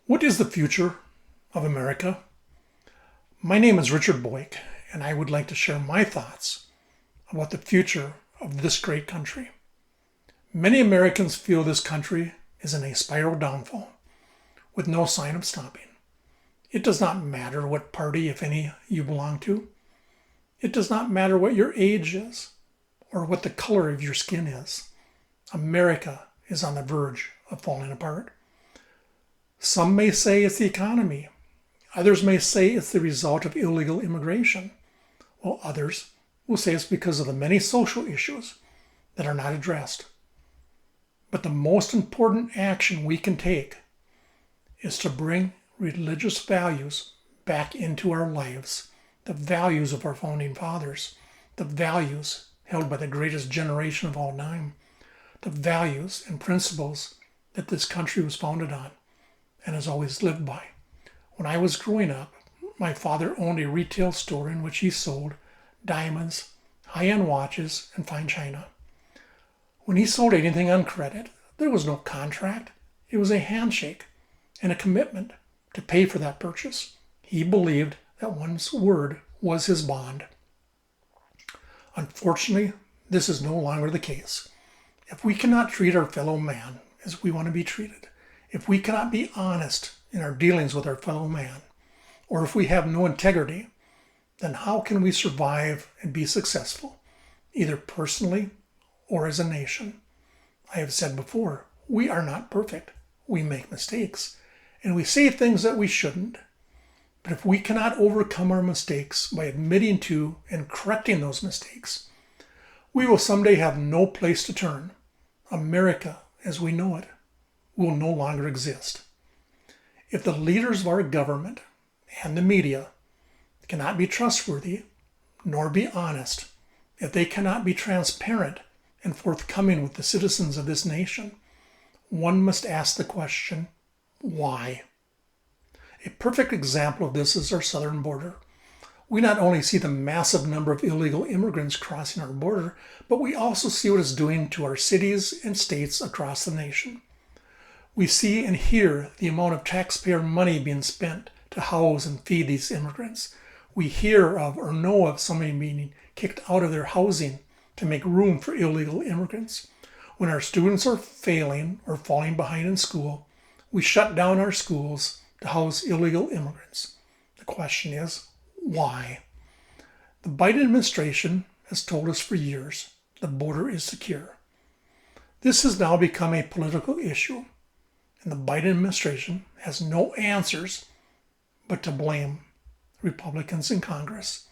What is the future of America? My name is Richard Boyk, and I would like to share my thoughts about the future of this great country. Many Americans feel this country is in a spiral downfall with no sign of stopping. It does not matter what party, if any, you belong to. It does not matter what your age is or what the color of your skin is. America is on the verge of falling apart. Some may say it's the economy. Others may say it's the result of illegal immigration, while others will say it's because of the many social issues that are not addressed. But the most important action we can take is to bring religious values back into our lives, the values of our founding fathers, the values held by the greatest generation of all time, the values and principles that this country was founded on and has always lived by. When I was growing up, my father owned a retail store in which he sold diamonds, high-end watches, and fine china. When he sold anything on credit, there was no contract. It was a handshake and a commitment to pay for that purchase. He believed that one's word was his bond. Unfortunately, this is no longer the case. If we cannot treat our fellow man as we want to be treated, if we cannot be honest in our dealings with our fellow man, or if we have no integrity, then how can we survive and be successful, either personally or as a nation? I have said before, we are not perfect. We make mistakes, and we say things that we shouldn't. But if we cannot overcome our mistakes by admitting to and correcting those mistakes, we will someday have no place to turn. America, as we know it, will no longer exist. If the leaders of our government and the media cannot be trustworthy nor be honest, if they cannot be transparent and forthcoming with the citizens of this nation, one must ask the question, why? A perfect example of this is our southern border. We not only see the massive number of illegal immigrants crossing our border, but we also see what it's doing to our cities and states across the nation. We see and hear the amount of taxpayer money being spent to house and feed these immigrants. We hear of or know of somebody being kicked out of their housing to make room for illegal immigrants. When our students are failing or falling behind in school, we shut down our schools to house illegal immigrants. The question is, why? The Biden administration has told us for years the border is secure. This has now become a political issue, and the Biden administration has no answers but to blame Republicans in Congress.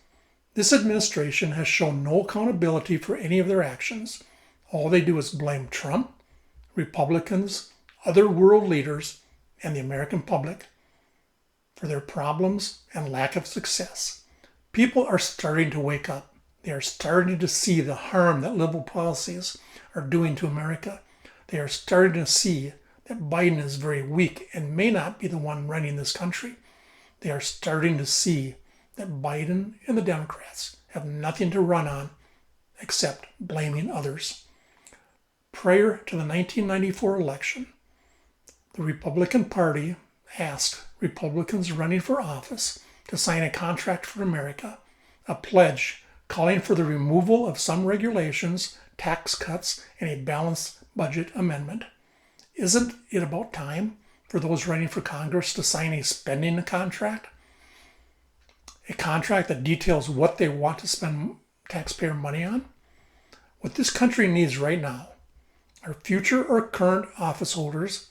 This administration has shown no accountability for any of their actions. All they do is blame Trump, Republicans, other world leaders, and the American public for their problems and lack of success. People are starting to wake up. They are starting to see the harm that liberal policies are doing to America. They are starting to see that Biden is very weak and may not be the one running this country. They are starting to see that Biden and the Democrats have nothing to run on except blaming others. Prior to the 1994 election, the Republican Party asked Republicans running for office to sign a contract for America, a pledge calling for the removal of some regulations, tax cuts, and a balanced budget amendment. Isn't it about time for those running for Congress to sign a spending contract? A contract that details what they want to spend taxpayer money on? What this country needs right now are future or current office holders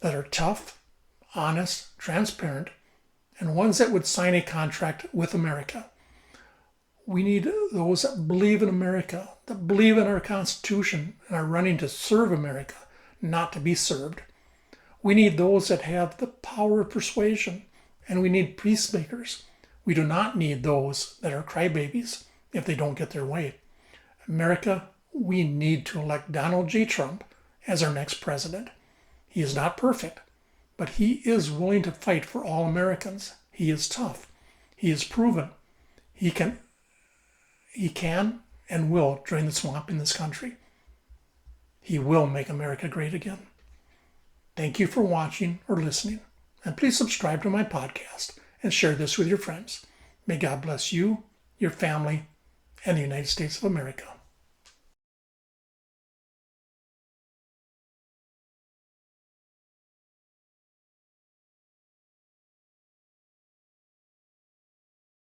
that are tough, honest, transparent, and ones that would sign a contract with America. We need those that believe in America, that believe in our Constitution, and are running to serve America, not to be served. We need those that have the power of persuasion, and we need peacemakers. We do not need those that are crybabies if they don't get their way. America, we need to elect Donald J. Trump as our next president. He is not perfect, but he is willing to fight for all Americans. He is tough. He is proven. He can and will drain the swamp in this country. He will make America great again. Thank you for watching or listening. And please subscribe to my podcast and share this with your friends. May God bless you, your family, and the United States of America.